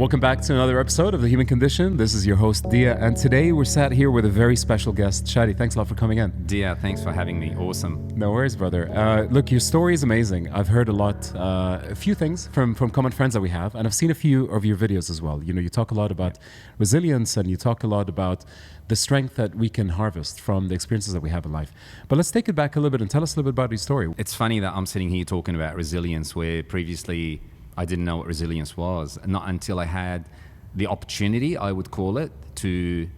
Welcome back to another episode of The Human Condition. This is your host, Dia, and today we're sat here with a very special guest, Shadi. Thanks a lot for coming in. Dia, thanks for having me. Awesome. No worries, brother. Look, your story is amazing. I've heard a few things from common friends that we have, and I've seen a few of your videos as well. You know, you talk a lot about resilience, and you talk a lot about the strength that we can harvest from the experiences that we have in life. But let's take it back a little bit and tell us a little bit about your story. It's funny that I'm sitting here talking about resilience where previously I didn't know what resilience was. Not until I had the opportunity, I would call it, to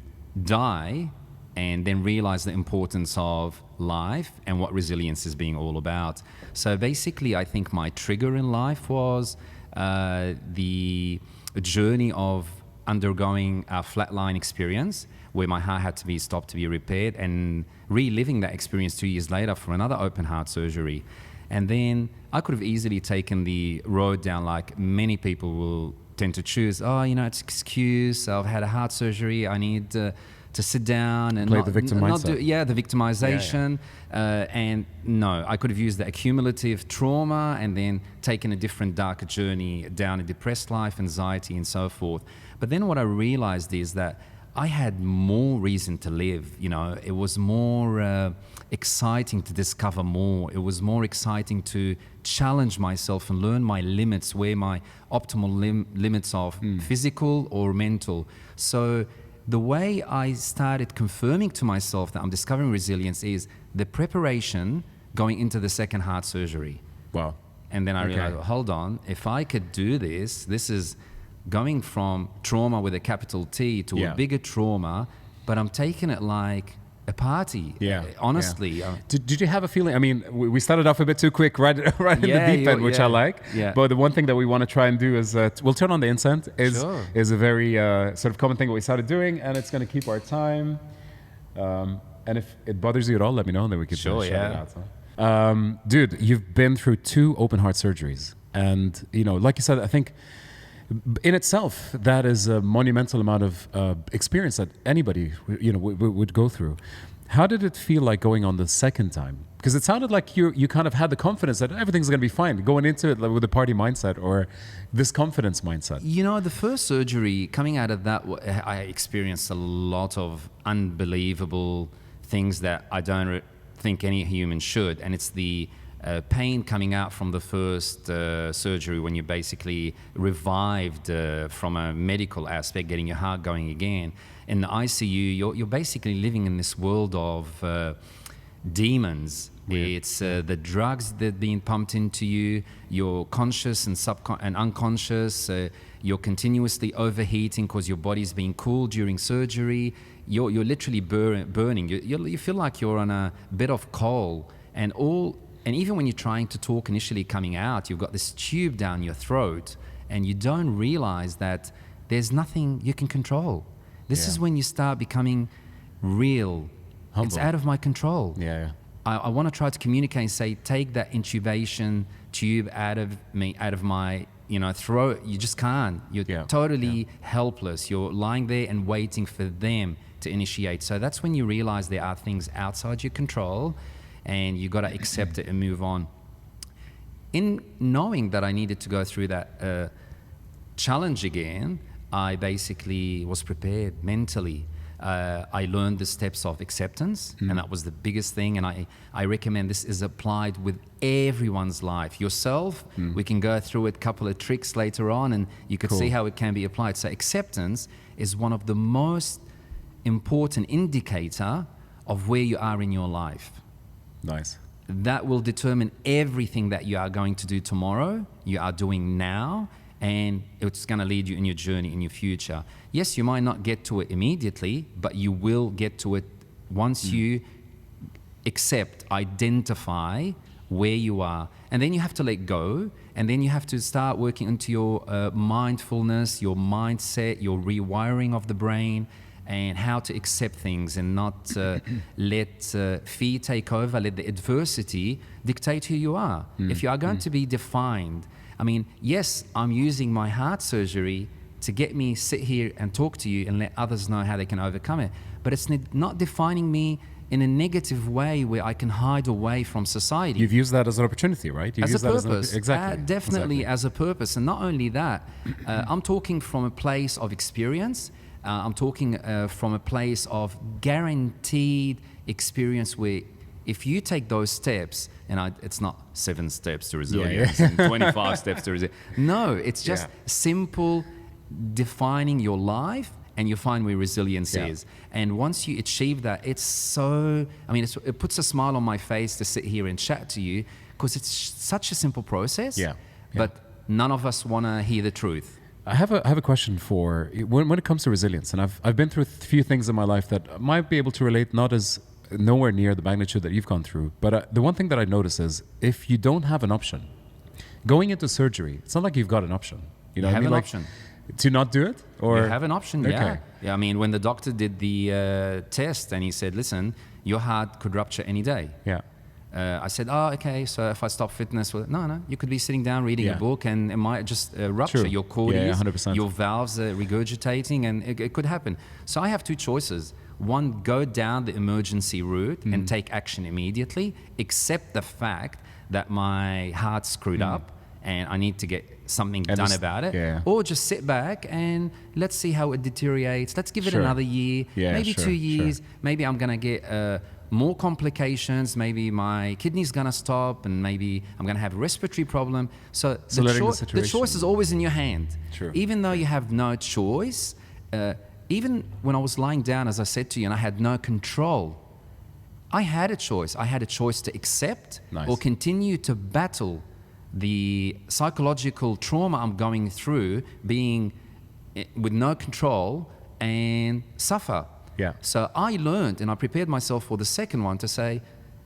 die and then realize the importance of life and what resilience is being all about. So basically, I think my trigger in life was the journey of undergoing a flatline experience where my heart had to be stopped to be repaired, and reliving that experience 2 years later for another open heart surgery. And then I could have easily taken the road down like many people will tend to choose. Oh, you know, it's an excuse. I've had a heart surgery. I need to sit down and play the victim mindset. The victimization. And no, I could have used the accumulative trauma and then taken a different darker journey down a depressed life, anxiety, and so forth. But then what I realized is that I had more reason to live. You know, it was more exciting to discover more. It was more exciting to challenge myself and learn my limits, where my optimal limits of physical or mental. So the way I started confirming to myself that I'm discovering resilience is the preparation going into the second heart surgery. Wow. And then I realized, hold on, if I could do this, this is going from trauma with a capital T to a bigger trauma, but I'm taking it like a party. Honestly. Yeah. Did you have a feeling? I mean, we started off a bit too quick, right in the deep end, which I like. Yeah. But the one thing that we want to try and do is we'll turn on the incense. Is a very sort of common thing that we started doing, and it's going to keep our time. And if it bothers you at all, let me know, and then we can shut it out. So. Dude, you've been through 2 open heart surgeries, and you know, like you said, I think in itself, that is a monumental amount of experience that anybody, you know, would go through. How did it feel like going on the second time? Because it sounded like you kind of had the confidence that everything's going to be fine, going into it like with a party mindset or this confidence mindset. You know, the first surgery, coming out of that, I experienced a lot of unbelievable things that I don't think any human should, and it's the pain coming out from the first surgery when you basically revived from a medical aspect, getting your heart going again. In the ICU, you're basically living in this world of demons. It's the drugs that are being pumped into you, you're conscious and unconscious, you're continuously overheating because your body's being cooled during surgery. You're literally burning. You feel like you're on a bed of coal, and even when you're trying to talk initially coming out, you've got this tube down your throat, and you don't realize that there's nothing you can control. This is when you start becoming real. Humble. It's out of my control. I want to try to communicate and say, take that intubation tube out of my throat. You just can't. You're totally helpless. You're lying there and waiting for them to initiate. So that's when you realize there are things outside your control, and you got to accept it and move on. In knowing that I needed to go through that challenge again, I basically was prepared mentally. I learned the steps of acceptance, and that was the biggest thing. And I recommend this is applied with everyone's life. Yourself, we can go through a couple of tricks later on, and you could see how it can be applied. So acceptance is one of the most important indicator of where you are in your life. Nice. That will determine everything that you are going to do tomorrow, you are doing now, and it's going to lead you in your journey in your future. Yes, you might not get to it immediately, but you will get to it once you identify where you are. And then you have to let go, and then you have to start working into your mindfulness, your mindset, your rewiring of the brain, and how to accept things and not let fear take over, let the adversity dictate who you are. If you are going to be defined, I mean, yes, I'm using my heart surgery to get me sit here and talk to you and let others know how they can overcome it, but it's not defining me in a negative way where I can hide away from society. You've used that as an opportunity, right? You've as a purpose. Exactly. Definitely as a purpose. And not only that, I'm talking from a place of experience. I'm talking from a place of guaranteed experience where if you take those steps, and it's not 7 steps to resilience and 25 steps to resilience. No, it's just simple defining your life, and you find where resilience is. And once you achieve that, it's so, I mean, it puts a smile on my face to sit here and chat to you, because it's such a simple process, but none of us want to hear the truth. I have a question for, when it comes to resilience, and I've been through a few things in my life that might be able to relate, not as nowhere near the magnitude that you've gone through. But the one thing that I notice is if you don't have an option, going into surgery, it's not like you've got an option. You have an option. To not do it? Or you have an option, yeah. I mean, when the doctor did the test and he said, listen, your heart could rupture any day. I said, okay, so if I stop fitness, no, you could be sitting down reading a book and it might just rupture. Your corneas, 100%. Your valves are regurgitating, and it could happen. So I have 2 choices. One, go down the emergency route and take action immediately, accept the fact that my heart's screwed up and I need to get something done about it. Or just sit back and let's see how it deteriorates. Let's give it another year, maybe 2 years. Maybe I'm going to get more complications. Maybe my kidney's going to stop, and maybe I'm going to have a respiratory problem. So the choice is always in your hand. Even though you have no choice, even when I was lying down, as I said to you, and I had no control, I had a choice. I had a choice to accept or continue to battle the psychological trauma I'm going through, being with no control, and suffer. So I learned, and I prepared myself for the second one to say,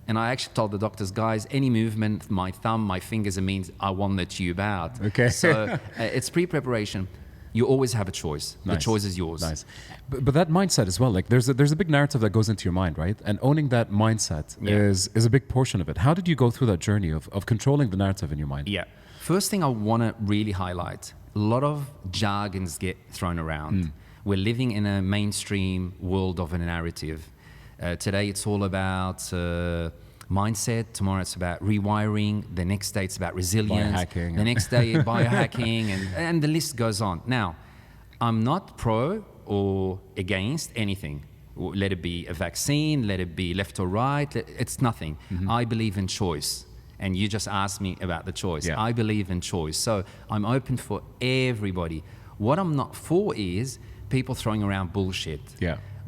and I actually told the doctors, guys, any movement, my thumb, my fingers, it means I want the tube out. So it's pre-preparation. You always have a choice. The choice is yours. But that mindset as well, like there's a big narrative that goes into your mind, right? And owning that mindset is a big portion of it. How did you go through that journey of controlling the narrative in your mind? First thing I want to really highlight, a lot of jargons get thrown around. We're living in a mainstream world of a narrative. Today it's all about mindset. Tomorrow it's about rewiring. The next day it's about resilience. Biohacking. The next day biohacking, and the list goes on. Now, I'm not pro or against anything. Let it be a vaccine, let it be left or right. It's nothing. I believe in choice. And you just asked me about the choice. I believe in choice. So I'm open for everybody. What I'm not for is people throwing around bullshit.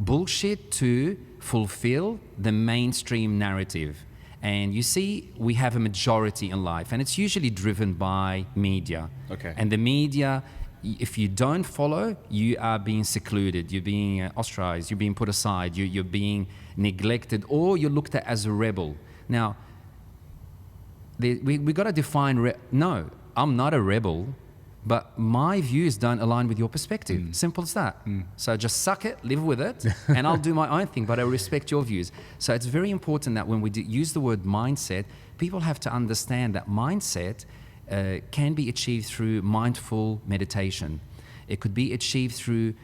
Bullshit to fulfill the mainstream narrative. And you see, we have a majority in life, and it's usually driven by media. And the media, if you don't follow, you are being secluded, you're being ostracized, you're being put aside, you're being neglected, or you're looked at as a rebel. Now, we got to define, no, I'm not a rebel, but my views don't align with your perspective. Simple as that. So just suck it, live with it, and I'll do my own thing, but I respect your views. So it's very important that when we use the word mindset, people have to understand that mindset can be achieved through mindful meditation. It could be achieved through,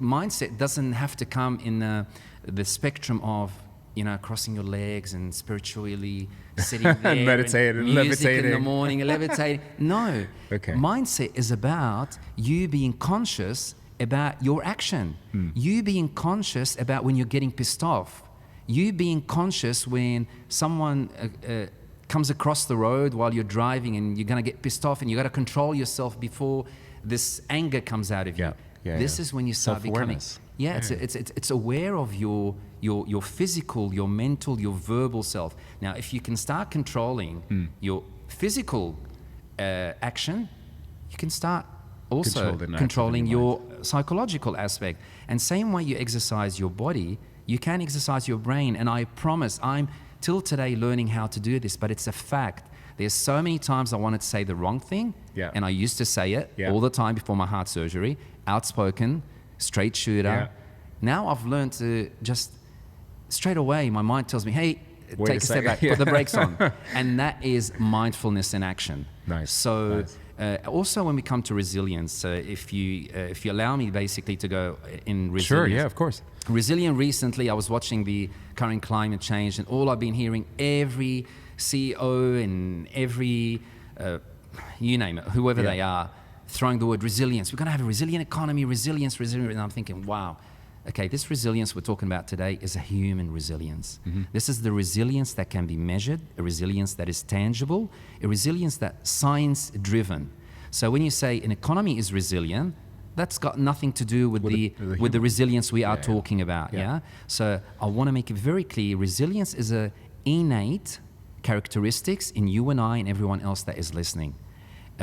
mindset doesn't have to come in the spectrum of, crossing your legs and spiritually sitting there and meditating, music levitating in the morning and levitating. No. Mindset is about you being conscious about your action. You being conscious about when you're getting pissed off. You being conscious when someone comes across the road while you're driving and you're going to get pissed off, and you got to control yourself before this anger comes out of you. This is when you start becoming... It's aware of your physical, your mental, your verbal self. Now, if you can start controlling your physical action, you can start also controlling your psychological aspect. And same way you exercise your body, you can exercise your brain. And I promise, I'm till today learning how to do this, but it's a fact. There's so many times I wanted to say the wrong thing, and I used to say it all the time before my heart surgery, outspoken, straight shooter. Now I've learned to just straight away, my mind tells me, hey, take a step back, put the brakes on. And that is mindfulness in action. So Also, when we come to resilience, if you allow me basically to go in resilience. Sure, yeah, of course. Resilient recently, I was watching the current climate change, and all I've been hearing, every CEO and every, you name it, whoever they are, throwing the word resilience. We're going to have a resilient economy, resilience. And I'm thinking, wow, okay, this resilience we're talking about today is a human resilience. This is the resilience that can be measured, a resilience that is tangible, a resilience that's science-driven. So when you say an economy is resilient, that's got nothing to do with the resilience we are talking about. Yeah. So I want to make it very clear: resilience is a innate characteristics in you and I and everyone else that is listening.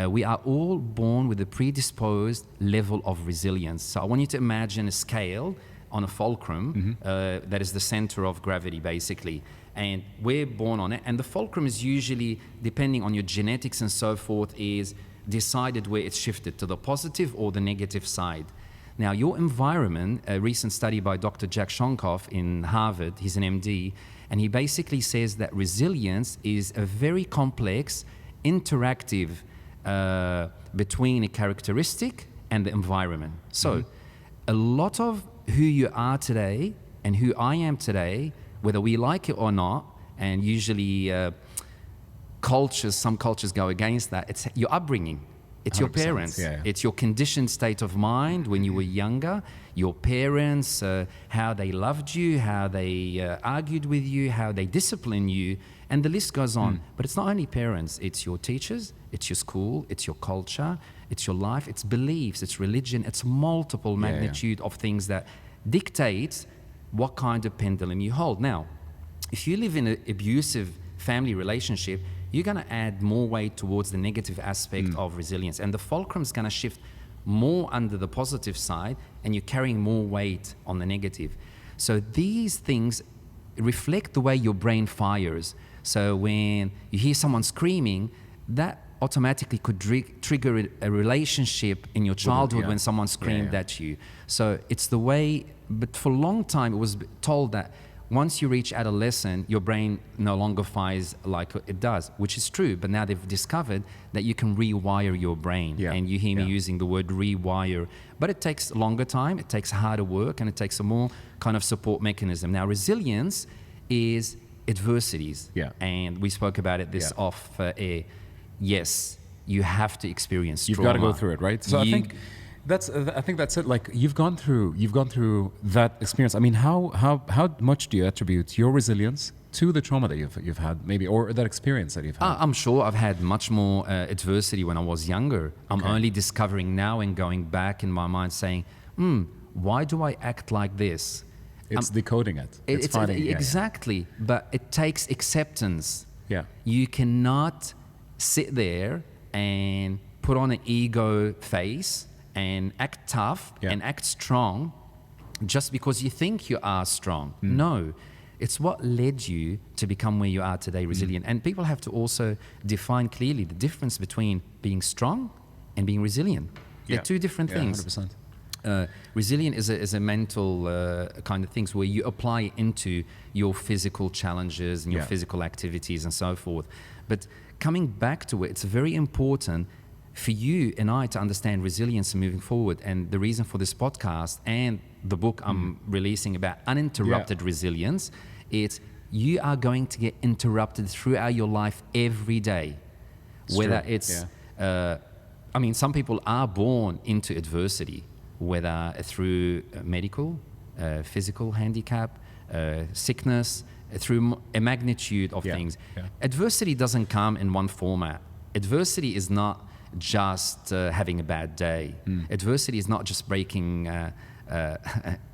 We are all born with a predisposed level of resilience. So I want you to imagine a scale on a fulcrum that is the center of gravity, basically. And we're born on it. And the fulcrum is usually, depending on your genetics and so forth, is decided where it's shifted, to the positive or the negative side. Now, your environment, a recent study by Dr. Jack Shonkoff in Harvard, he's an MD, and he basically says that resilience is a very complex, interactive between a characteristic and the environment. So a lot of who you are today and who I am today, whether we like it or not, and usually some cultures go against that, it's your upbringing. It's your parents. It's your conditioned state of mind when you were younger, your parents, how they loved you, how they argued with you, how they disciplined you, and the list goes on. But it's not only parents, it's your teachers, it's your school, it's your culture, it's your life, it's beliefs, it's religion, it's multiple magnitude of things that dictate what kind of pendulum you hold. Now, if you live in an abusive family relationship, you're going to add more weight towards the negative aspect of resilience. And the fulcrum is going to shift more under the positive side, and you're carrying more weight on the negative. So these things reflect the way your brain fires. So when you hear someone screaming, that automatically could trigger a relationship in your childhood when someone screamed at you. So it's the way, but for a long time it was told that once you reach adolescence, your brain no longer fires like it does, which is true. But now they've discovered that you can rewire your brain. And you hear me using the word rewire. But it takes a longer time, it takes harder work, and it takes a more kind of support mechanism. Now, resilience is adversities. And we spoke about it off air. Yes, you have to experience trauma. You've got to go through it, right? So I think that's it. Like you've gone through that experience. I mean, how much do you attribute your resilience to the trauma that you've had, maybe, or that experience that you've had? I'm sure I've had much more adversity when I was younger. I'm only discovering now and going back in my mind saying, why do I act like this? It's decoding it. It's finding exactly. But it takes acceptance. You cannot sit there and put on an ego face and act tough and act strong just because you think you are strong. No, it's what led you to become where you are today, resilient. And people have to also define clearly the difference between being strong and being resilient. They're two different things. 100%. Resilient is a mental kind of things where you apply it into your physical challenges and your physical activities and so forth. But coming back to it, it's very important for you and I to understand resilience moving forward. And the reason for this podcast and the book I'm releasing about uninterrupted resilience, it's you are going to get interrupted throughout your life every day. Whether it's, I mean, some people are born into adversity, whether through medical, physical handicap, sickness, through a magnitude of things. Adversity doesn't come in one format. Adversity is not just having a bad day. Adversity is not just breaking a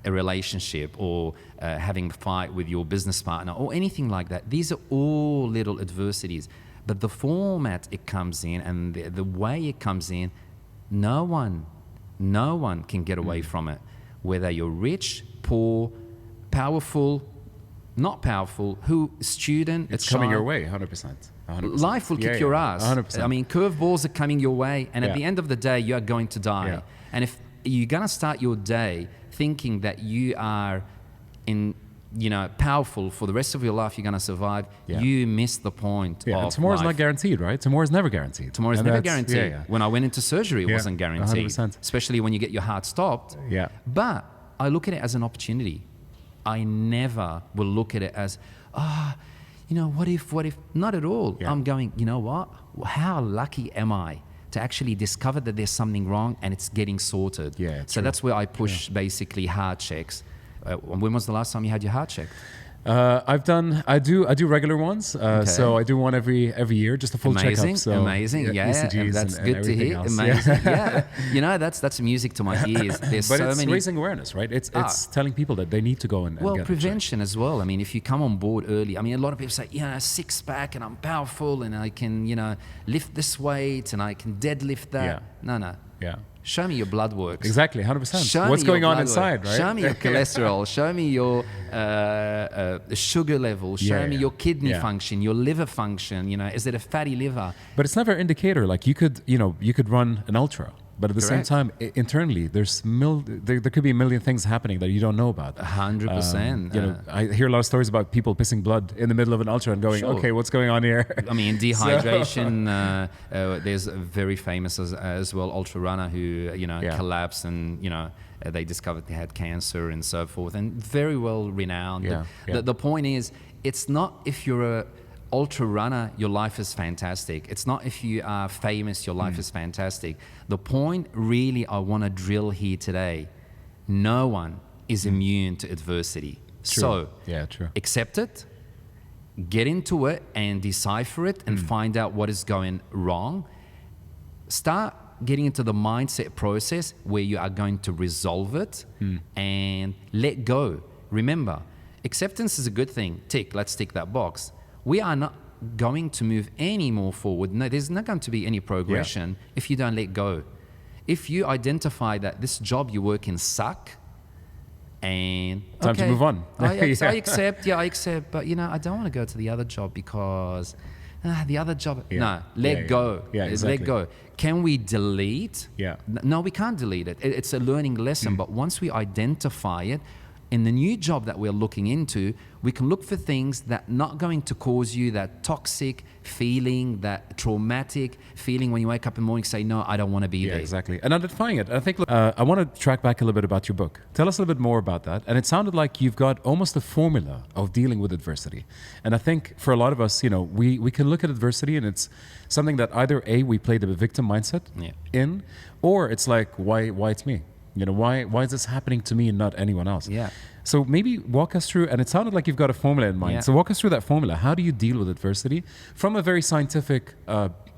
relationship or having a fight with your business partner or anything like that. These are all little adversities. But the format it comes in and the way it comes in, no one can get away from it. Whether you're rich, poor, powerful, not powerful, student, it's coming your way, 100%. 100%. Life will kick your ass. 100%. I mean, curveballs are coming your way, and at the end of the day, you are going to die. And if you're going to start your day thinking that you are powerful for the rest of your life, you're going to survive, you miss the point of and tomorrow's not guaranteed, right? Tomorrow's never guaranteed. Tomorrow's never guaranteed. When I went into surgery, it wasn't guaranteed. 100%. Especially when you get your heart stopped. Yeah. But I look at it as an opportunity. I never will look at it as, what if? Not at all. Yeah. I'm going, you know what? How lucky am I to actually discover that there's something wrong and it's getting sorted? Yeah, so that's where I push basically heart checks. When was the last time you had your heart checked? I do regular ones. So I do one every year, just a full checkup. So amazing. ECGs that's and good to hear. else. Amazing. That's music to my ears. There's but so it's many raising awareness, right? It's telling people that they need to go and get prevention as well. I mean, if you come on board early, I mean, a lot of people say, six pack and I'm powerful and I can, lift this weight and I can deadlift that. No. Yeah. Show me your blood works. Exactly, 100%. What's going on inside, right? Show me your cholesterol. Show me your sugar level. Show me your kidney function, your liver function. Is it a fatty liver? But it's never an indicator. Like you could run an ultra, but at the same time, internally, there could be a million things happening that you don't know about. 100%. I hear a lot of stories about people pissing blood in the middle of an ultra and going, okay, what's going on here? I mean, dehydration. There's a very famous as well ultra runner who collapsed and they discovered they had cancer and so forth, and very well renowned. The point is, it's not if you're a ultra runner, your life is fantastic. It's not if you are famous, your life is fantastic. The point really I want to drill here today, no one is immune to adversity. True. So accept it, get into it and decipher it and find out what is going wrong. Start getting into the mindset process where you are going to resolve it and let go. Remember, acceptance is a good thing. Let's tick that box. We are not going to move any more forward. No, there's not going to be any progression if you don't let go. If you identify that this job you work in suck, and time to move on. I accept, but I don't want to go to the other job because the other job. No, let go. Exactly. Let go. Can we delete? No, we can't delete it. It's a learning lesson. But once we identify it, in the new job that we're looking into, we can look for things that are not going to cause you that toxic feeling, that traumatic feeling when you wake up in the morning and say, no, I don't want to be there. Exactly. And identifying it. I think, I want to track back a little bit about your book. Tell us a little bit more about that. And it sounded like you've got almost a formula of dealing with adversity. And I think for a lot of us, we can look at adversity and it's something that either A, we play the victim mindset in, or it's like, why it's me? Why is this happening to me and not anyone else? So maybe walk us through, and it sounded like you've got a formula in mind. So walk us through that formula. How do you deal with adversity from a very scientific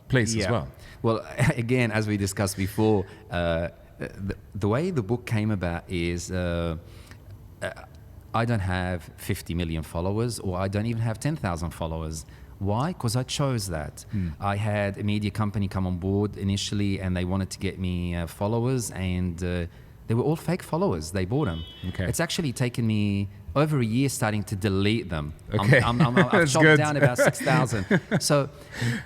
place as well? Well, again, as we discussed before, the way the book came about is I don't have 50 million followers, or I don't even have 10,000 followers. Why? Because I chose that. I had a media company come on board initially and they wanted to get me followers, and they were all fake followers. They bought them. It's actually taken me over a year starting to delete them. I've chopped down about 6,000. So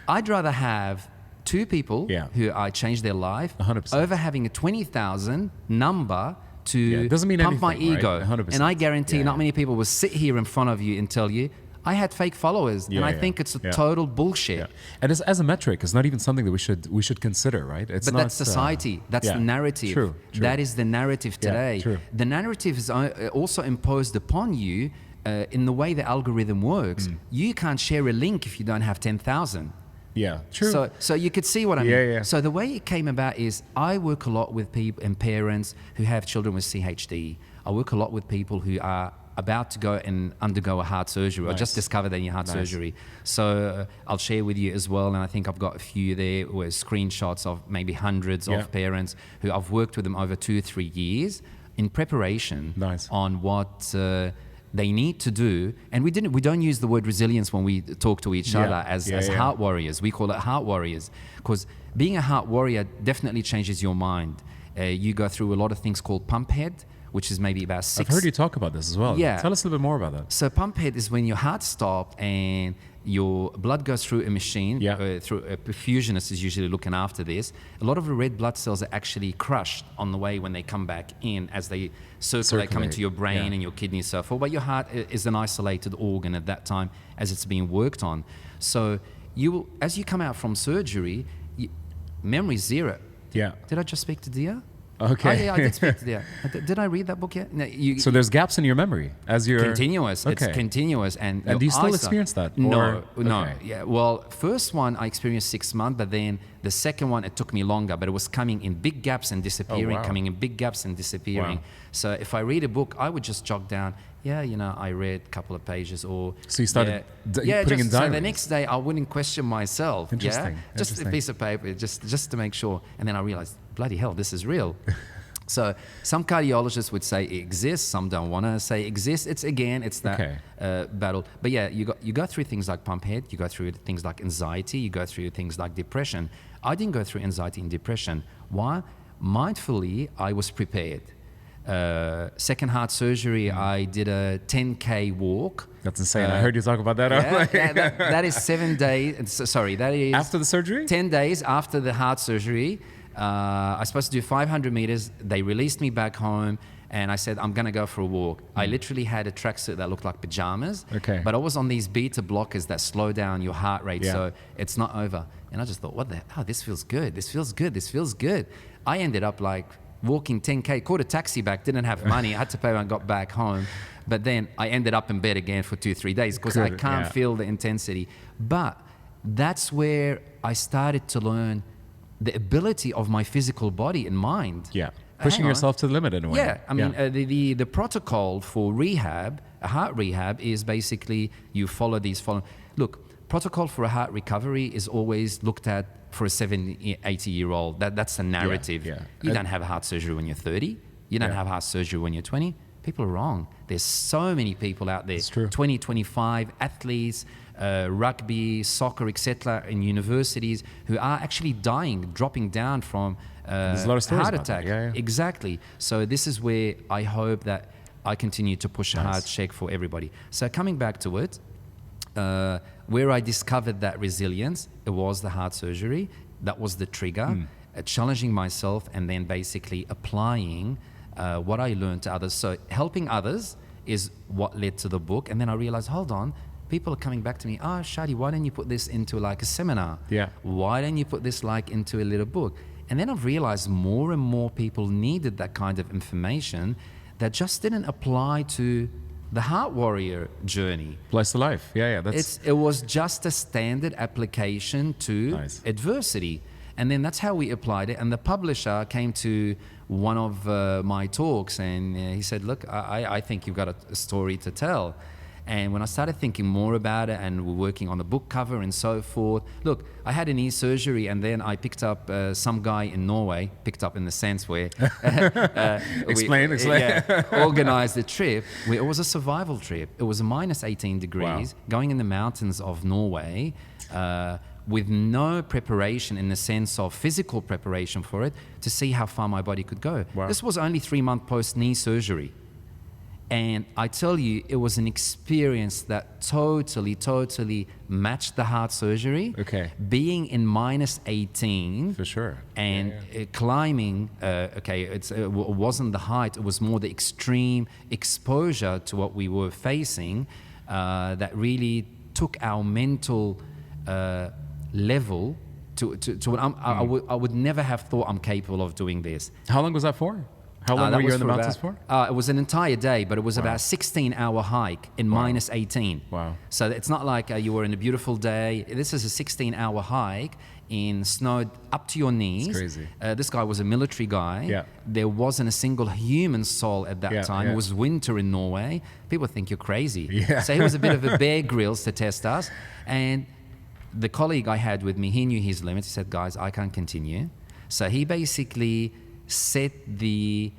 I'd rather have two people who I changed their life 100%. Over having a 20,000 number to doesn't mean pump anything, my ego. Right? 100%. And I guarantee not many people will sit here in front of you and tell you, I had fake followers, and I think it's a total bullshit. And as a metric, it's not even something that we should consider, right? It's but that's society. That's the narrative. True. That is the narrative today. True. The narrative is also imposed upon you in the way the algorithm works. You can't share a link if you don't have 10,000. Yeah, true. So you could see what I mean. Yeah. So the way it came about is I work a lot with people and parents who have children with CHD. I work a lot with people who are about to go and undergo a heart surgery, or just discovered their heart surgery. So I'll share with you as well, and I think I've got a few there with screenshots of maybe hundreds of parents who I've worked with them over 2 or 3 years in preparation on what they need to do. And we don't use the word resilience when we talk to each other as heart warriors. We call it heart warriors, because being a heart warrior definitely changes your mind. You go through a lot of things called pump head, which is maybe about 6. I've heard you talk about this as well. Yeah. Tell us a little bit more about that. So pump head is when your heart stops and your blood goes through a machine, through a perfusionist is usually looking after this. A lot of the red blood cells are actually crushed on the way when they come back in as they circulate, come into your brain and your kidney and so forth. But your heart is an isolated organ at that time as it's being worked on. So as you come out from surgery, memory zero. Yeah. Did I just speak to Dia? Okay. Oh, yeah, I did speak to Dia. Did I read that book yet? No, so there's gaps in your memory as you're... Continuous. Okay. It's continuous. And do you still experience that? No. Yeah. Well, first one I experienced 6 months, but then the second one, it took me longer, but it was coming in big gaps and disappearing, coming in big gaps and disappearing. Wow. So if I read a book, I would just jot down, I read a couple of pages or... So you started putting in diaries? So the next day I wouldn't question myself. Interesting. Just a piece of paper, just to make sure. And then I realized, bloody hell, this is real. So some cardiologists would say it exists. Some don't want to say it exists. It's that battle. But yeah, you go through things like pump head. You go through things like anxiety. You go through things like depression. I didn't go through anxiety and depression. Why? Mindfully, I was prepared. Second heart surgery, I did a 10K walk. That's insane. I heard you talk about that. That is 7 days. Sorry, that is... After the surgery? 10 days after the heart surgery. I was supposed to do 500 meters. They released me back home. And I said, I'm going to go for a walk. I literally had a tracksuit that looked like pajamas. Okay. But I was on these beta blockers that slow down your heart rate. So it's not over. And I just thought, this feels good. This feels good. This feels good. I ended up like walking 10K, caught a taxi back, didn't have money. I had to pay when I got back home. But then I ended up in bed again for 2-3 days because I can't feel the intensity. But that's where I started to learn the ability of my physical body and mind. Yeah. Pushing yourself to the limit in a way. Yeah. I mean, the protocol for rehab, a heart rehab, is basically you follow these. Look, protocol for a heart recovery is always looked at for a 70, 80-year-old. That's the narrative. You don't have heart surgery when you're 30. You don't have heart surgery when you're 20. People are wrong. There's so many people out there. It's true. 20, 25 athletes, rugby, soccer, etc., in universities who are actually dying, dropping down from There's a lot of stories heart about attack. That. Yeah. Exactly. So this is where I hope that I continue to push a hard check for everybody. So coming back to it, where I discovered that resilience, it was the heart surgery. That was the trigger, challenging myself and then basically applying what I learned to others. So helping others is what led to the book. And then I realized, hold on, people are coming back to me, Shadi, why don't you put this into like a seminar? Yeah. Why don't you put this like into a little book? And then I've realized more and more people needed that kind of information that just didn't apply to the Heart Warrior journey. Applies to life. Yeah. It was just a standard application to adversity. And then that's how we applied it. And the publisher came to one of my talks and he said, look, I think you've got a story to tell. And when I started thinking more about it and we're working on the book cover and so forth, look, I had a knee surgery and then I picked up some guy in Norway, picked up in the sense where... Explain. Organized a trip where it was a survival trip. It was minus 18 degrees, going in the mountains of Norway with no preparation in the sense of physical preparation for it to see how far my body could go. Wow. This was only 3 months post-knee surgery. And I tell you, it was an experience that totally matched the heart surgery. Okay. Being in minus 18. For sure. And climbing, it wasn't the height, it was more the extreme exposure to what we were facing that really took our mental level to what I would never have thought I'm capable of doing this. How long was that for? How long were you in the mountains for? It was an entire day, but it was about a 16-hour hike in minus 18. Wow. So it's not like you were in a beautiful day. This is a 16-hour hike in snow up to your knees. It's crazy. This guy was a military guy. Yeah. There wasn't a single human soul at that time. It was winter in Norway. People think you're crazy. Yeah. So he was a bit of a Bear Grylls to test us. And the colleague I had with me, he knew his limits. He said, guys, I can't continue. So he basically set the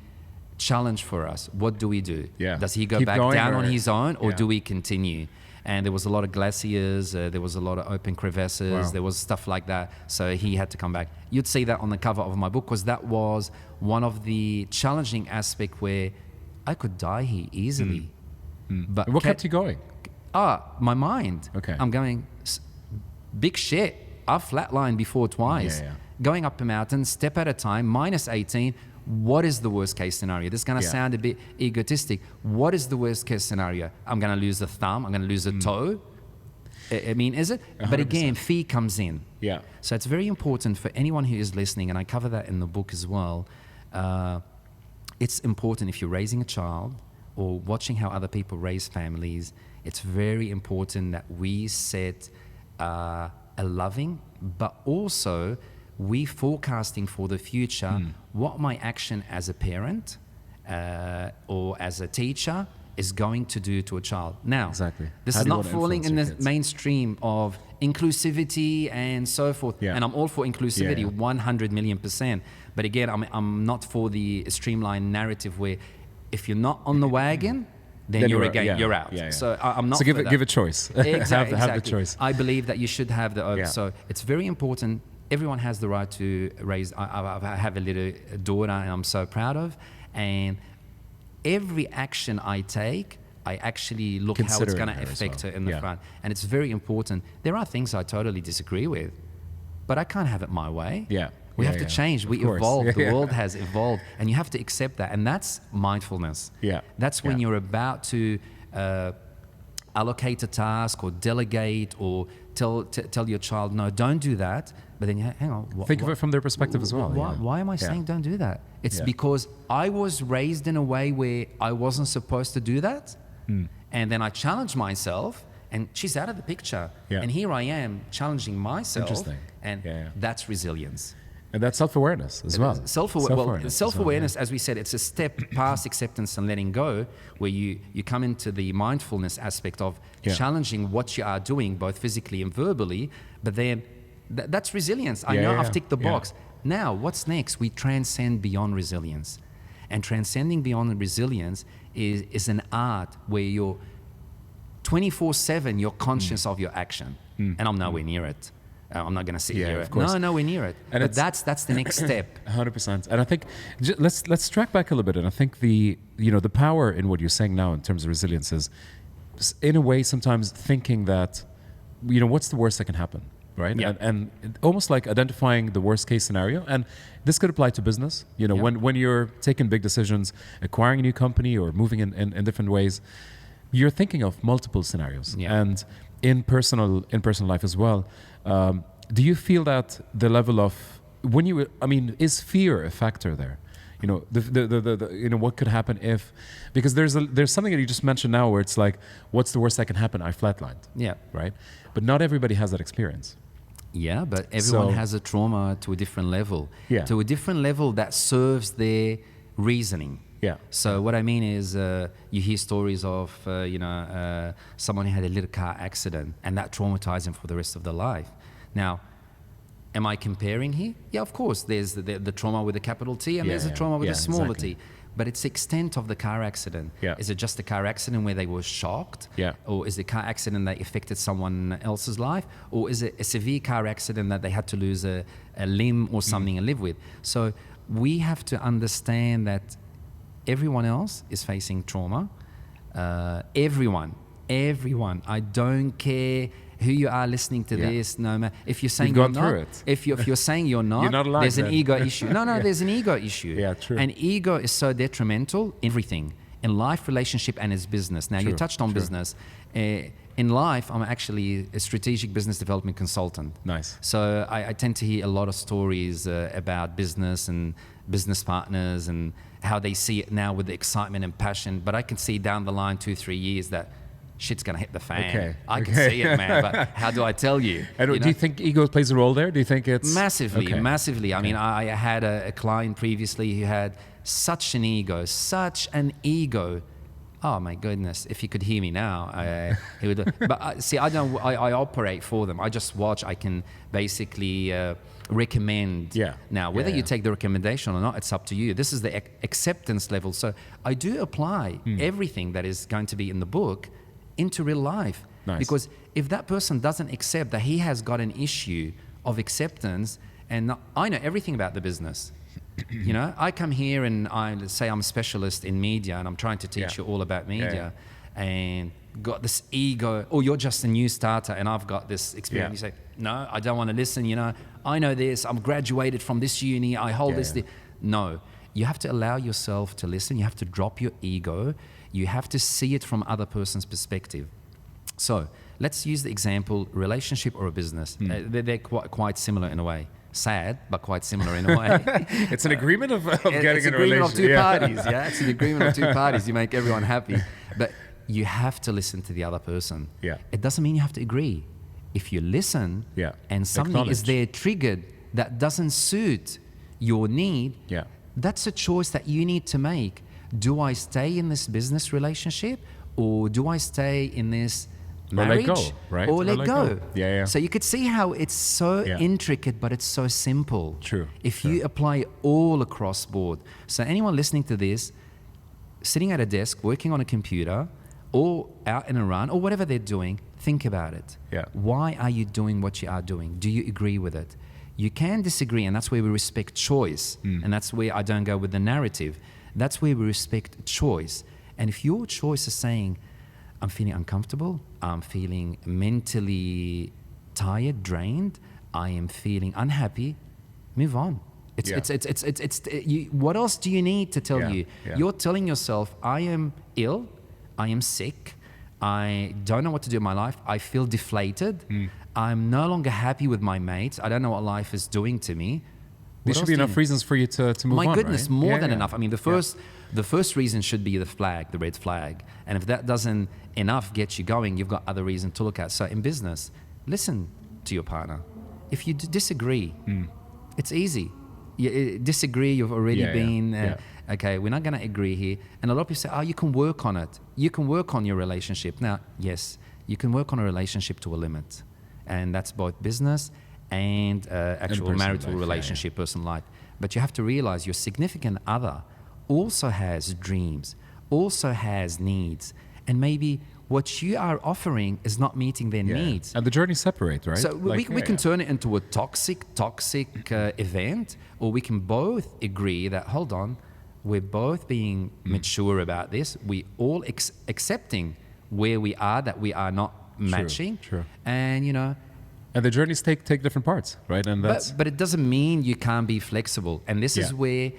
challenge for us. What do we do? Yeah. Does he go Keep back going, down or on his own, or do we continue? And there was a lot of glaciers, there was a lot of open crevasses, there was stuff like that. So he had to come back. You'd see that on the cover of my book, because that was one of the challenging aspects where I could die here easily. But what kept you going? My mind. Okay. I'm going, big shit. I've flatlined before twice. Going up a mountain, step at a time, minus 18. What is the worst case scenario? This is going to sound a bit egotistic. What is the worst case scenario? I'm going to lose a thumb. I'm going to lose a toe. I mean, is it? 100%. But again, fear comes in. Yeah. So it's very important for anyone who is listening, and I cover that in the book as well. It's important if you're raising a child or watching how other people raise families, it's very important that we set a loving, but also we forecasting for the future what my action as a parent or as a teacher is going to do to a child. Now, this is not falling in the mainstream of inclusivity and so forth. And I'm all for inclusivity, 100 million%. But again, I'm not for the streamlined narrative where if you're not on the wagon, then you're out. So I'm not. So give a choice. Exactly. have the choice. I believe that you should have the. So it's very important. Everyone has the right to raise. I have a little daughter, and I'm so proud of. And every action I take, I actually look how it's going to affect her in the front. And it's very important. There are things I totally disagree with, but I can't have it my way. We have to change. We evolve. The world has evolved, and you have to accept that. And that's mindfulness. That's when you're about to allocate a task or delegate or tell your child, no, don't do that. But then, hang on. Think of it from their perspective as well. Why am I saying don't do that? It's because I was raised in a way where I wasn't supposed to do that. And then I challenged myself, and she's out of the picture. And here I am challenging myself. Interesting. And that's resilience. And that's self-awareness as well. Self-awareness, as we said, it's a step past acceptance and letting go, where you come into the mindfulness aspect of challenging what you are doing, both physically and verbally. But then that's resilience. I know I've ticked the box. Now, what's next? We transcend beyond resilience. And transcending beyond resilience is an art where you're 24/7, you're conscious of your action. And I'm nowhere near it. I'm not going to sit here. Nowhere near it. And but that's the next step. 100%. And I think let's track back a little bit. And I think the power in what you're saying now in terms of resilience is, in a way, sometimes thinking that, what's the worst that can happen, right? And almost like identifying the worst case scenario. And this could apply to business. When you're taking big decisions, acquiring a new company or moving in different ways, you're thinking of multiple scenarios. And in personal life as well. Do you feel that the level of is fear a factor there? What could happen if, because there's something that you just mentioned now where it's like, what's the worst that can happen? I flatlined. Right. But not everybody has that experience. But everyone has a trauma to a different level. To a different level that serves their reasoning. So what I mean is, you hear stories of, someone who had a little car accident and that traumatized them for the rest of their life. Now, am I comparing here? Yeah, of course. There's the trauma with a capital T and there's a trauma with a smaller T. But it's the extent of the car accident. Is it just a car accident where they were shocked? Or is it a car accident that affected someone else's life? Or is it a severe car accident that they had to lose a limb or something and live with? So we have to understand that everyone else is facing trauma. Everyone. I don't care who you are listening to this. No matter if you're saying you're not. If you're saying you're not allowed, there's an ego issue. No, there's an ego issue. True. And ego is so detrimental in everything, in life, relationship, and as business. Now, you touched on business. In life, I'm actually a strategic business development consultant. Nice. So I tend to hear a lot of stories about business and business partners and how they see it now with the excitement and passion. But I can see down the line 2-3 years that shit's going to hit the fan. I can see it, man. But how do I tell you? And do you think ego plays a role there? Do you think it's... Massively. I mean, I had a client previously who had such an ego. Oh my goodness! If he could hear me now, he would. But see, I don't. I operate for them. I just watch. I can basically recommend. Now, whether you take the recommendation or not, it's up to you. This is the acceptance level. So I do apply everything that is going to be in the book into real life. Nice. Because if that person doesn't accept that he has got an issue of acceptance, and I know everything about the business. I come here and I say I'm a specialist in media and I'm trying to teach you all about media. and got this ego, or you're just a new starter and I've got this experience. You say, no, I don't want to listen. I know this. I'm graduated from this uni. I hold this. No, you have to allow yourself to listen. You have to drop your ego. You have to see it from other person's perspective. So let's use the example, relationship or a business. They're quite similar in a way. Sad, but quite similar in a way. It's an agreement of getting in a relationship. It's an agreement of two parties, It's an agreement of two parties. You make everyone happy. But you have to listen to the other person. It doesn't mean you have to agree. If you listen and something is there triggered that doesn't suit your need, that's a choice that you need to make. Do I stay in this business relationship, or do I stay in this marriage, or let go, right? Or let go. So you could see how it's so intricate, but it's so simple. True. If you apply it all across board. So anyone listening to this, sitting at a desk, working on a computer, or out in a run, or whatever they're doing, think about it. Why are you doing what you are doing? Do you agree with it? You can disagree, and that's where we respect choice. And that's where I don't go with the narrative. That's where we respect choice. And if your choice is saying, I'm feeling uncomfortable, I'm feeling mentally tired, drained, I am feeling unhappy, move on. What else do you need to tell you? You're telling yourself, I am ill, I am sick, I don't know what to do in my life, I feel deflated, I'm no longer happy with my mates, I don't know what life is doing to me. There should be enough reasons for you to move on. My goodness, right? more than enough. I mean, the first reason should be the red flag. And if that doesn't enough get you going, you've got other reasons to look at. So in business, listen to your partner. If you disagree, it's easy. You disagree, you've already been, okay, we're not going to agree here. And a lot of people say, oh, you can work on it. You can work on your relationship. Now, yes, you can work on a relationship to a limit. And that's both business and actual marital relationship, personal life. But you have to realize your significant other also has dreams, also has needs, and maybe what you are offering is not meeting their needs. And the journeys separate, right? So we can turn it into a toxic event, or we can both agree that, hold on, we're both being mature about this. We all accepting where we are, that we are not matching. True. And, and the journeys take different parts, right? And that's but it doesn't mean you can't be flexible. And this is where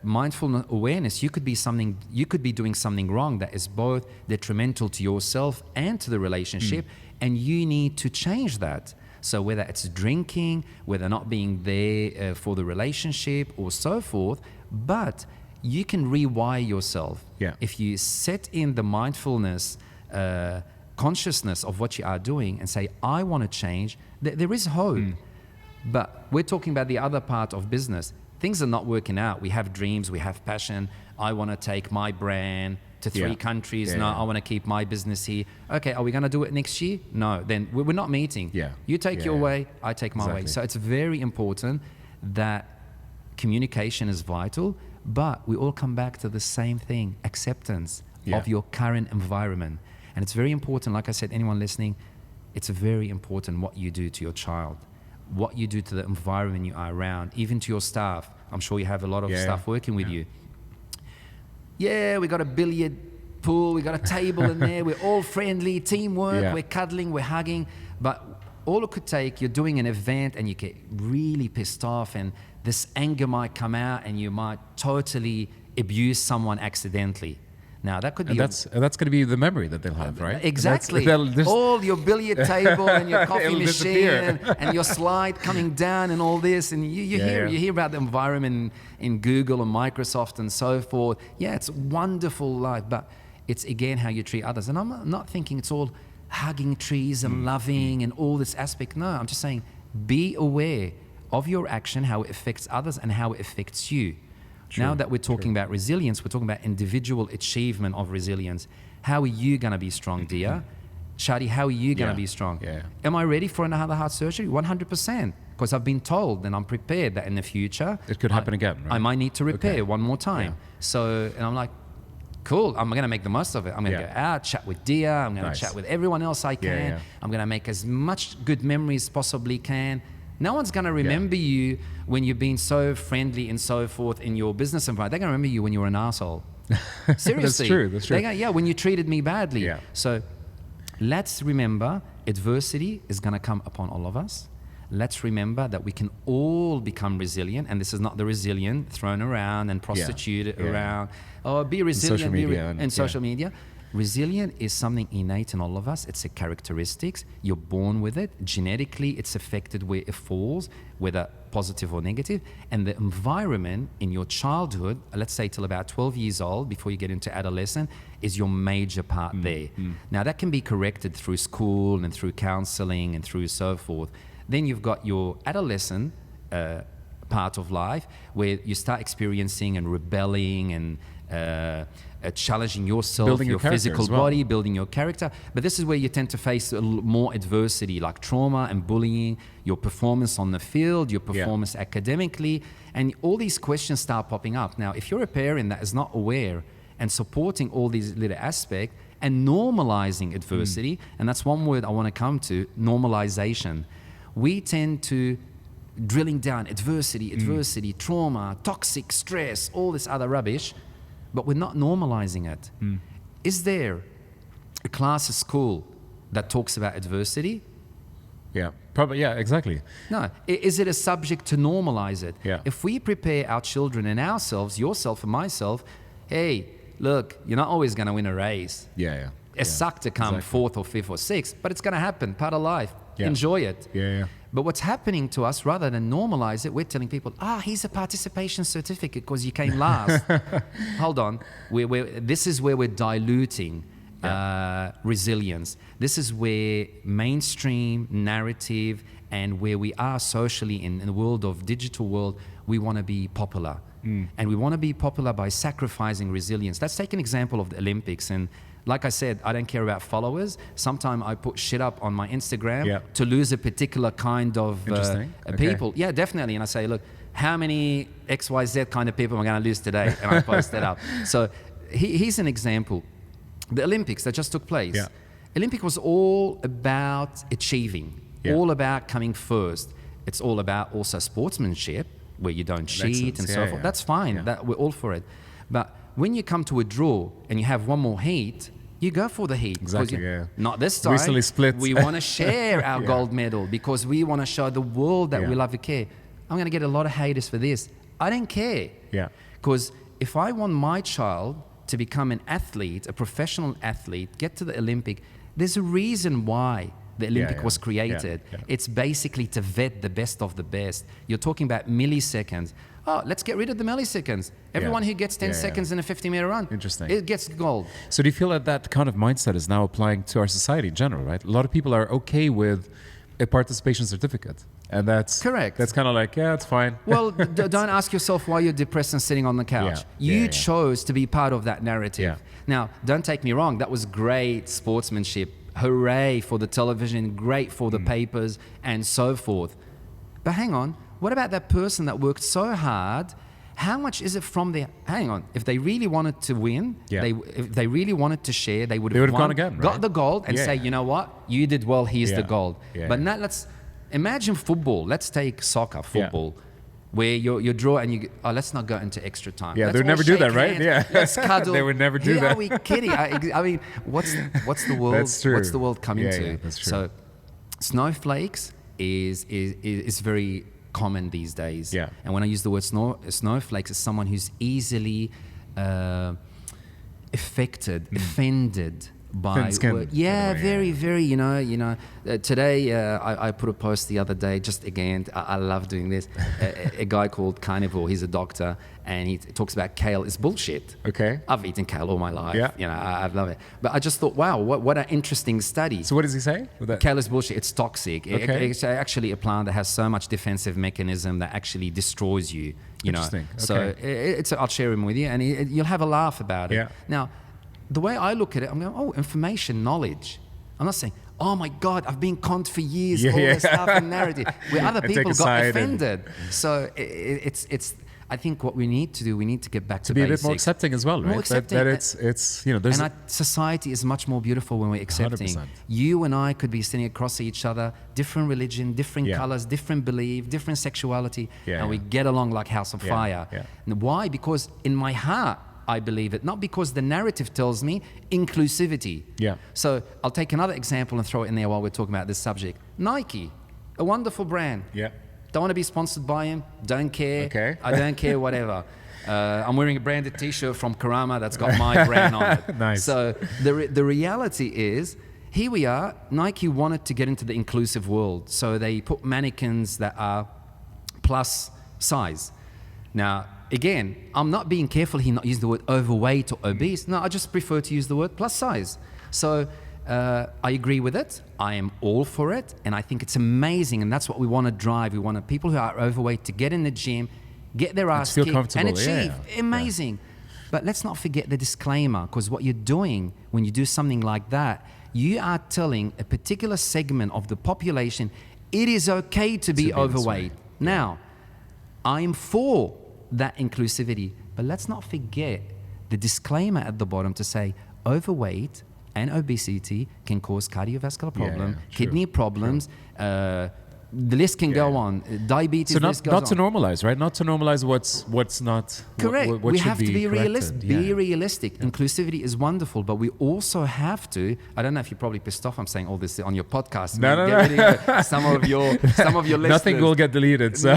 mindful awareness, you could be doing something wrong that is both detrimental to yourself and to the relationship, and you need to change that. So whether it's drinking, whether not being there for the relationship or so forth, but you can rewire yourself. If you set in the mindfulness consciousness of what you are doing and say, I want to change, there is hope. But we're talking about the other part of business. Things are not working out. We have dreams, we have passion. I want to take my brand to 3 countries. I want to keep my business here. Okay, are we going to do it next year? No, then we're not meeting. You take your way, I take my way. So it's very important that communication is vital, but we all come back to the same thing, acceptance of your current environment. And it's very important, like I said, anyone listening, it's very important what you do to your child, what you do to the environment you are around, even to your staff. I'm sure you have a lot of staff working with you. We got a billiard pool, we got a table in there, we're all friendly, teamwork, we're cuddling, we're hugging. But all it could take, you're doing an event and you get really pissed off, and this anger might come out and you might totally abuse someone accidentally. Now that could be that's going to be the memory that they'll have, right? Exactly. All your billiard table and your coffee machine and your slide coming down and all this, and you hear about the environment in Google and Microsoft and so forth. It's a wonderful life, but it's again how you treat others. And I'm not thinking it's all hugging trees and loving and all this aspect. No, I'm just saying be aware of your action, how it affects others and how it affects you. Now that we're talking about resilience, we're talking about individual achievement of resilience. How are you going to be strong, dear? Shadi, how are you going to be strong? Am I ready for another heart surgery? 100%. Because I've been told and I'm prepared that in the future, it could happen again, right? I might need to repair one more time. So, and I'm like, cool, I'm going to make the most of it. I'm going to go out, chat with Dia. I'm going to chat with everyone else I can. I'm going to make as much good memories as possibly can. No one's going to remember you when you've been so friendly and so forth in your business environment. They're going to remember you when you were an asshole. Seriously. That's true. They go, yeah, when you treated me badly. Yeah. So let's remember adversity is going to come upon all of us. Let's remember that we can all become resilient, and this is not the resilient thrown around and prostituted around. Oh, be resilient in social media. Resilient is something innate in all of us. It's a characteristics. You're born with it. Genetically, it's affected where it falls, whether positive or negative. And the environment in your childhood, let's say till about 12 years old, before you get into adolescent, is your major part there. Now, that can be corrected through school and through counseling and through so forth. Then you've got your adolescent part of life where you start experiencing and rebelling and challenging yourself, building your physical well. body, building your character. But this is where you tend to face more adversity, like trauma and bullying, your performance on the field, your performance academically, and all these questions start popping up. Now, if you're a parent that is not aware and supporting all these little aspects and normalizing adversity, and that's one word I want to come to, normalization. We tend to drilling down adversity, trauma, toxic stress, all this other rubbish, but we're not normalizing it. Is there a class at school that talks about adversity? Yeah, probably. Yeah, exactly. No. Is it a subject to normalize it? Yeah. If we prepare our children and ourselves, yourself and myself, hey, look, you're not always going to win a race. Yeah. It sucked to come fourth or fifth or sixth, but it's going to happen, part of life. Yeah. Enjoy it. Yeah. But what's happening to us, rather than normalize it, we're telling people, here's a participation certificate because you came last. Hold on. This is where we're diluting resilience. This is where mainstream narrative and where we are socially in the world of digital world, we want to be popular. And we want to be popular by sacrificing resilience. Let's take an example of the Olympics. And like I said, I don't care about followers. Sometimes I put shit up on my Instagram to lose a particular kind of people. Yeah, definitely. And I say, look, how many XYZ kind of people am I going to lose today? And I post that up. So here's an example. The Olympics that just took place. Olympic was all about achieving, all about coming first. It's all about also sportsmanship, where you don't cheat and so forth. That's fine. That we're all for it. But when you come to a draw and you have one more heat, you go for the heat. Exactly, Not this time. Recently split. We want to share our gold medal because we want to show the world that we love and care. I'm going to get a lot of haters for this. I don't care. Because if I want my child to become an athlete, a professional athlete, get to the Olympic, there's a reason why the Olympic was created. It's basically to vet the best of the best. You're talking about milliseconds. Let's get rid of the milliseconds. Everyone who gets 10 seconds in a 50-meter run, it gets gold. So do you feel that that kind of mindset is now applying to our society in general, right? A lot of people are okay with a participation certificate. And that's correct. That's kind of like, it's fine. Well, don't ask yourself why you're depressed and sitting on the couch. You chose to be part of that narrative. Now, don't take me wrong. That was great sportsmanship. Hooray for the television, great for the papers and so forth. But hang on. What about that person that worked so hard? How much is it from their... Hang on. If they really wanted to win, if they really wanted to share, they would have gone again, got the gold and say, you know what? You did well, here's the gold. But now let's... Imagine football. Let's take soccer, football, where you draw and you... let's not go into extra time. Yeah, they would never do that, right? Hands. Let's cuddle. They would never do that. Are we kidding? I mean, what's the world... That's true. What's the world coming to? Yeah, that's true. So snowflakes is very... common these days. And when I use the word snowflakes, it's someone who's easily affected, offended by very, today I put a post the other day, just again, I love doing this. A guy called Carnivore, he's a doctor, and he talks about kale is bullshit. I've eaten kale all my life. I love it. But I just thought, wow, what an interesting study. So what does he say with that? Kale is bullshit. It's toxic. It's actually a plant that has so much defensive mechanism that actually destroys you. Interesting. So I'll share him with you, and you'll have a laugh about it. Now, the way I look at it, I'm going, information, knowledge. I'm not saying, oh my God, I've been conned for years, all this stuff and narrative, where other people got offended. So it's. I think what we need to do, we need to get back to be basics. a bit more accepting as well, right? More accepting. That it's there's... And society is much more beautiful when we're accepting. 100%. You and I could be sitting across each other, different religion, different colors, different belief, different sexuality, and we get along like house of fire. And why? Because in my heart, I believe it. Not because the narrative tells me inclusivity. Yeah. So I'll take another example and throw it in there while we're talking about this subject. Nike, a wonderful brand. Yeah. Don't want to be sponsored by him. Don't care. Okay. I don't care, whatever. I'm wearing a branded T-shirt from Karama that's got my brand on it. Nice. So the reality is, here we are. Nike wanted to get into the inclusive world, so they put mannequins that are plus size. Now, again, I'm not being careful here not use the word overweight or obese. No, I just prefer to use the word plus size. So I agree with it. I am all for it, and I think it's amazing, and that's what we want to drive. We want people who are overweight to get in the gym, get their ass kicked, and achieve. Yeah. Amazing. But let's not forget the disclaimer, because what you're doing when you do something like that, you are telling a particular segment of the population it is okay to be overweight. Now, I'm for that inclusivity, but let's not forget the disclaimer at the bottom to say overweight and obesity can cause cardiovascular problems, kidney problems, the list can go on. Diabetes. So not to normalize, right? Not to normalize what's not correct. What we should have to be realistic. Be Yeah. realistic. Inclusivity is wonderful, but we also have to. I don't know if you're probably pissed off I'm saying all this on your podcast. No. Some of your listeners. Nothing will get deleted. So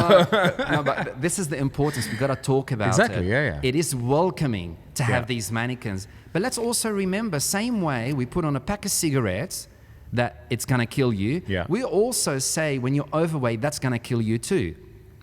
no, but this is the importance. We've got to talk about exactly. it. Yeah. It is welcoming to have these mannequins, but let's also remember, same way we put on a pack of cigarettes that it's going to kill you. Yeah. We also say when you're overweight, that's going to kill you too.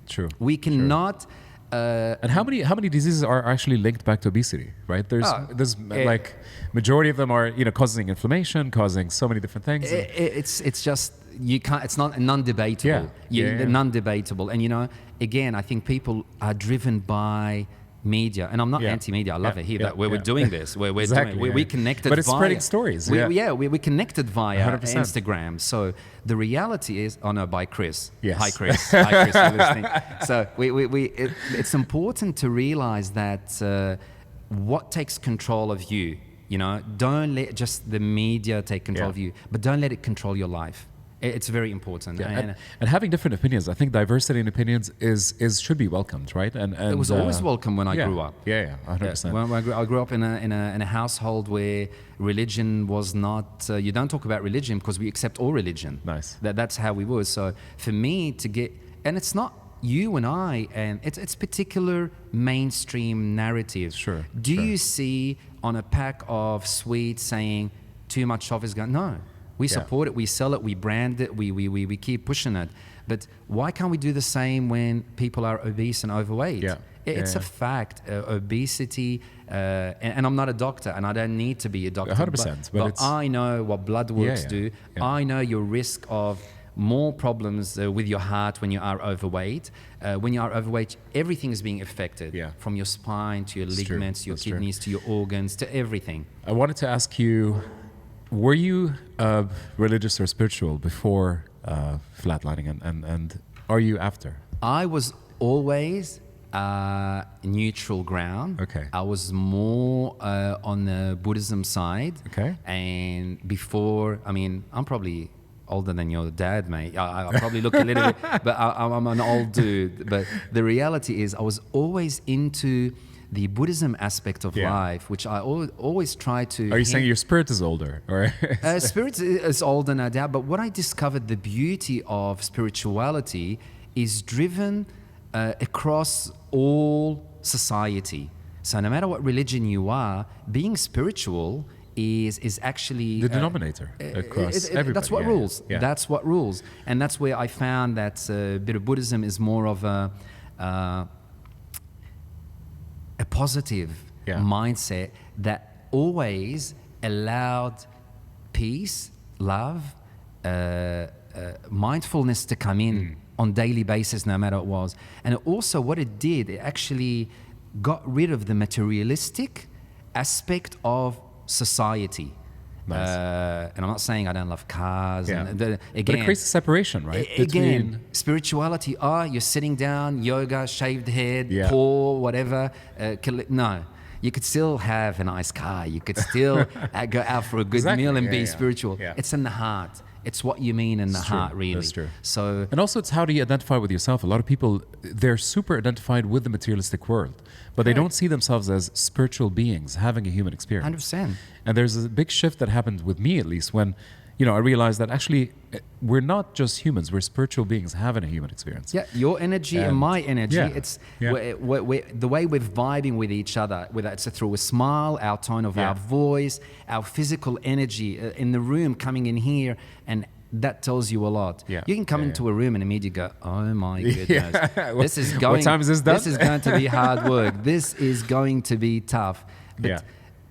True. We cannot. And how many diseases are actually linked back to obesity? Right. There's like majority of them are causing inflammation, causing so many different things. It's just you can't. It's not non-debatable. Non-debatable. And again, I think people are driven by media, and I'm not anti-media. I love it here that we're doing this. We're we connected, but it's spreading stories. We connected via 100%. Instagram. So the reality is, by Chris. Yes. Hi, Chris. Hi, Chris. You're listening. So it's important to realize that what takes control of you. Don't let just the media take control of you, but don't let it control your life. It's very important. And having different opinions, I think diversity in opinions should be welcomed, right? And it was always welcome when I grew up. 100%. When I grew up in a household where religion was not. You don't talk about religion because we accept all religion. Nice. That's how we were. So for me to get, and it's not you and I, and it's particular mainstream narrative. Sure. Do you see on a pack of sweets saying too much of is gone? No. We support it, we sell it, we brand it, we keep pushing it. But why can't we do the same when people are obese and overweight? It's a fact. Obesity, and I'm not a doctor, and I don't need to be a doctor. 100%. But I know what blood works do. I know your risk of more problems with your heart when you are overweight. When you are overweight, everything is being affected, from your spine to your ligaments, to your kidneys, to your organs, to everything. I wanted to ask you, were you religious or spiritual before flatlining, and are you after? I was always neutral ground. Okay. I was more on the Buddhism side. Okay. And before, I'm probably older than your dad, mate. I probably look a little bit, but I'm an old dude. But the reality is I was always into the Buddhism aspect of life, which I always try to... Are you saying your spirit is older? Or spirit is older, no doubt. But what I discovered, the beauty of spirituality is driven across all society. So no matter what religion you are, being spiritual is actually... the denominator across everybody. That's what rules. Yeah. That's what rules. And that's where I found that a bit of Buddhism is more of a positive mindset that always allowed peace, love, mindfulness to come in on daily basis, no matter what it was. And also what it did, it actually got rid of the materialistic aspect of society. Nice. And I'm not saying I don't love cars. Yeah. And again, but it creates a separation, right? Again, spirituality, you're sitting down, yoga, shaved head, poor, whatever. No, you could still have a nice car. You could still go out for a good meal and be spiritual. Yeah. It's in the heart. It's what you mean in the heart, really. That's true. So, and also, it's how do you identify with yourself? A lot of people, they're super identified with the materialistic world, but they don't see themselves as spiritual beings having a human experience. 100%. And there's a big shift that happened with me, at least, when I realized that actually we're not just humans, we're spiritual beings having a human experience. Yeah, your energy and my energy, it's Yeah. the way we're vibing with each other, whether it's through a smile, our tone of our voice, our physical energy in the room coming in here, and that tells you a lot. Yeah. You can come into a room and immediately go, oh my goodness, this is going, what time is this done? This is going to be hard work. This is going to be tough. But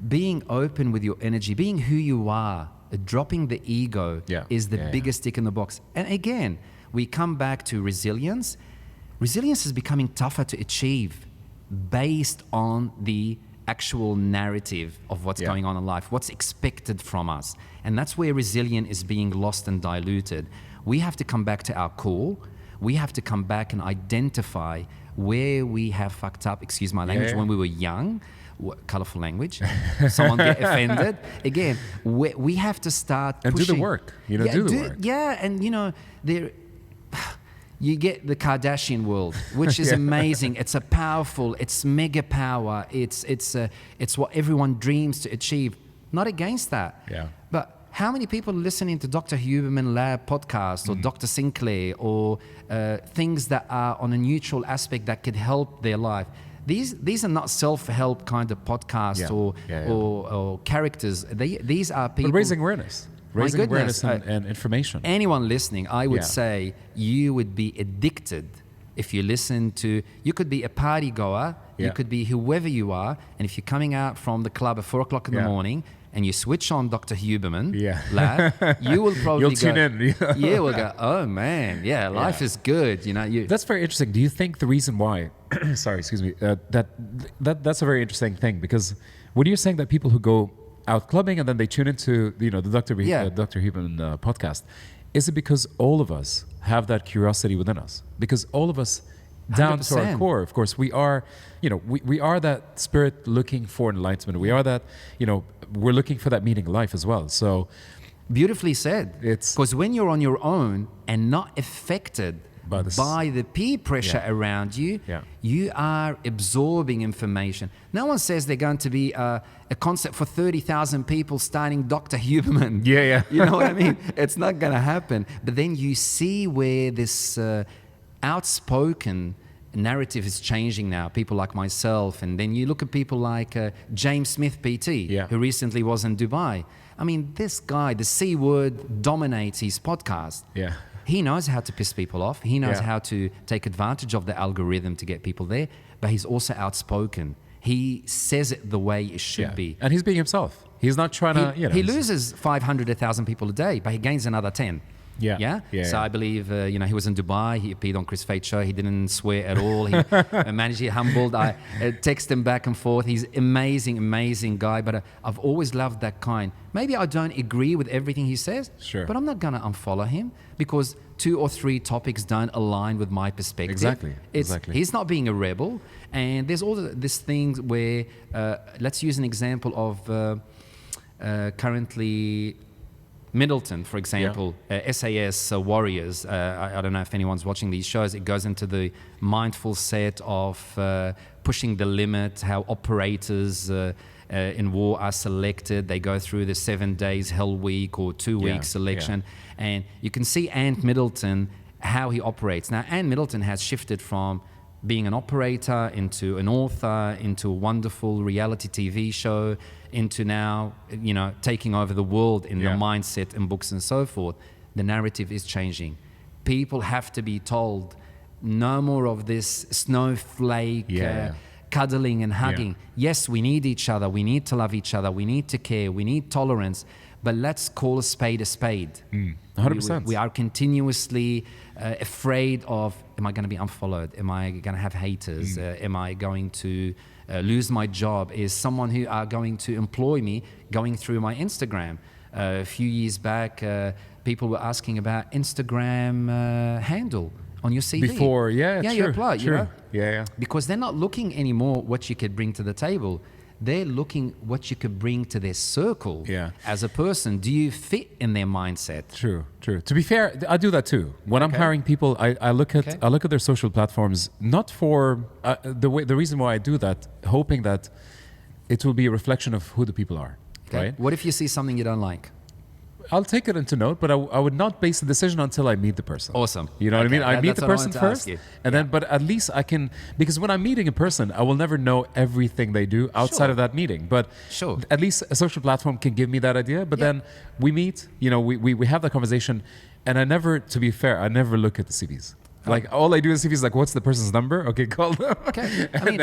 being open with your energy, being who you are, dropping the ego is the biggest tick in the box. And again, we come back to resilience. Resilience is becoming tougher to achieve based on the actual narrative of what's going on in life, what's expected from us. And that's where resilience is being lost and diluted. We have to come back to our core. We have to come back and identify where we have fucked up, excuse my language, when we were young. Colorful language. Someone get offended. Again, we have to start and pushing. do the work. Do the work. Yeah, and there. You get the Kardashian world, which is amazing. It's it's mega power. It's what everyone dreams to achieve. Not against that. Yeah. But how many people are listening to Dr. Huberman Lab podcast or Dr. Sinclair or things that are on a neutral aspect that could help their life? These are not self-help kind of podcasts or characters. These are people... But raising awareness. Raising awareness and information. Anyone listening, I would say you would be addicted if you listen to... You could be a party goer. You could be whoever you are. And if you're coming out from the club at 4 o'clock in the morning and you switch on Dr. Huberman Lab, you will probably You'll tune in. We'll go, oh man, life is good. That's very interesting. Do you think the reason why... sorry, excuse me. That's a very interesting thing, because when you're saying that people who go out clubbing and then they tune into the Dr. Huberman podcast, is it because all of us have that curiosity within us? Because all of us, down 100%. To our core, of course, we are, we are that spirit looking for enlightenment. We are that, we're looking for that meaning in life as well. So beautifully said. Because when you're on your own and not affected by the peer pressure around you, you are absorbing information. No one says they're going to be a concert for 30,000 people starting Dr. Huberman. You know what I mean? It's not going to happen. But then you see where this outspoken narrative is changing now. People like myself, and then you look at people like James Smith PT, who recently was in Dubai. I mean, this guy, the C word dominates his podcast. He knows how to piss people off. He knows how to take advantage of the algorithm to get people there, but he's also outspoken. He says it the way it should be. And he's being himself. He's not trying to, He loses 500, 1,000 people a day, but he gains another 10. So I believe, he was in Dubai. He appeared on Chris Fate's show. He didn't swear at all. He managed to get humbled. I text him back and forth. He's amazing, amazing guy. But I've always loved that kind. Maybe I don't agree with everything he says, but I'm not going to unfollow him because 2 or 3 topics don't align with my perspective. Exactly. He's not being a rebel. And there's all this thing where, let's use an example of currently... Middleton, for example, SAS Warriors. I don't know if anyone's watching these shows. It goes into the mindful set of pushing the limit, how operators in war are selected. They go through the 7 days Hell Week or 2 week selection. And you can see Ant Middleton, how he operates. Now, Ant Middleton has shifted from being an operator into an author, into a wonderful reality TV show, into now, taking over the world in the mindset and books and so forth. The narrative is changing. People have to be told no more of this snowflake cuddling and hugging. Yes, we need each other. We need to love each other. We need to care. We need tolerance. But let's call a spade a spade. 100%. We are continuously afraid of, am I going to be unfollowed? Am I going to have haters? Am I going to lose my job? Is someone who are going to employ me going through my Instagram? A few years back, people were asking about Instagram handle on your CV. Before, you apply, sure. Because they're not looking anymore what you could bring to the table. they're looking what you could bring to their circle as a person. Do you fit in their mindset? True. To be fair, I do that too. When I'm hiring people, I look at their social platforms, not for the reason why I do that, hoping that it will be a reflection of who the people are. Right? What if you see something you don't like? I'll take it into note, but I would not base the decision until I meet the person. Awesome. You know what I mean? I meet the person first, and then, but at least I can, because when I'm meeting a person, I will never know everything they do outside of that meeting. But at least a social platform can give me that idea. But then we meet, we have that conversation, and to be fair, I never look at the CVs. Like all I do is CVs, like, what's the person's number? Okay, call them. Okay. I mean,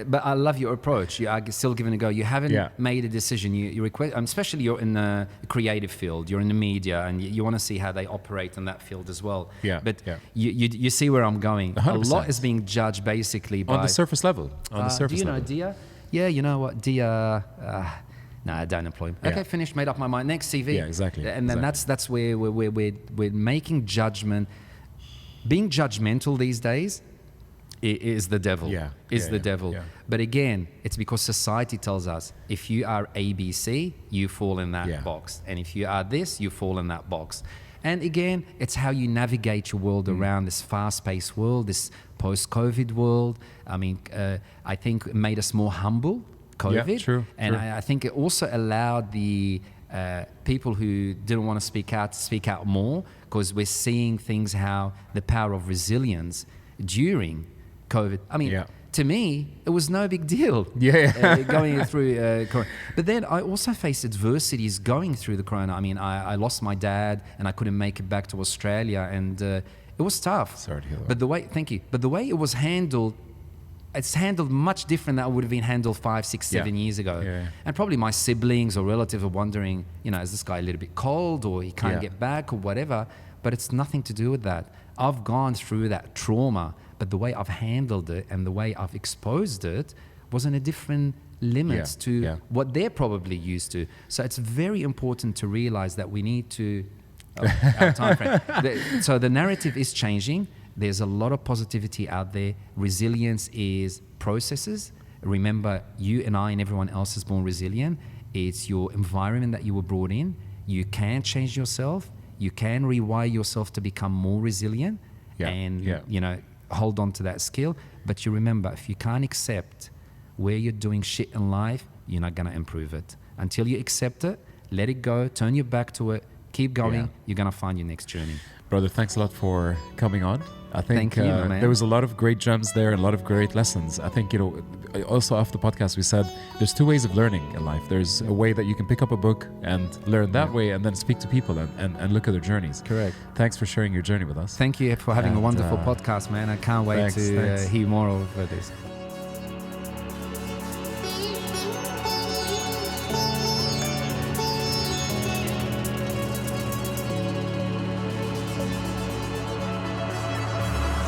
but I love your approach. You are still giving it a go. You haven't made a decision. You request, especially you're in the creative field. You're in the media, and you want to see how they operate in that field as well. But you see where I'm going. 100%. A lot is being judged basically by on the surface level. Do you know Dia? Yeah, you know what, Dia. No, I don't employ him. Okay, finished. Made up my mind. Next CV. Yeah, exactly. And then that's where we're making judgment. Being judgmental these days is the devil. Is the devil. But again, it's because society tells us if you are ABC, you fall in that box. And if you are this, you fall in that box. And again, it's how you navigate your world around this fast-paced world, this post-COVID world. I mean, I think it made us more humble, COVID. Yeah, true. And I think it also allowed the people who didn't want to speak out more, because we're seeing things, how the power of resilience during COVID. I mean, to me, it was no big deal going through Corona. But then I also faced adversities going through the Corona. I mean, I lost my dad and I couldn't make it back to Australia, and it was tough. Sorry to hear that. But the way it was handled, it's handled much different than it would have been handled 5, 6, 7 years ago. And probably my siblings or relatives are wondering, is this guy a little bit cold, or he can't get back, or whatever? But it's nothing to do with that. I've gone through that trauma, but the way I've handled it and the way I've exposed it was in a different limits to what they're probably used to. So it's very important to realize that we need to... our time frame. So the narrative is changing. There's a lot of positivity out there. Resilience is processes. Remember, you and I and everyone else is born resilient. It's your environment that you were brought in. You can change yourself. You can rewire yourself to become more resilient and hold on to that skill. But you remember, if you can't accept where you're doing shit in life, you're not going to improve it. Until you accept it, let it go, turn your back to it, keep going, you're going to find your next journey. Brother, thanks a lot for coming on. I think there was a lot of great gems there and a lot of great lessons. I think, also after the podcast, we said there's two ways of learning in life. There's a way that you can pick up a book and learn that way, and then speak to people and look at their journeys. Correct. Thanks for sharing your journey with us. Thank you for having a wonderful podcast, man. I can't wait to hear more of this.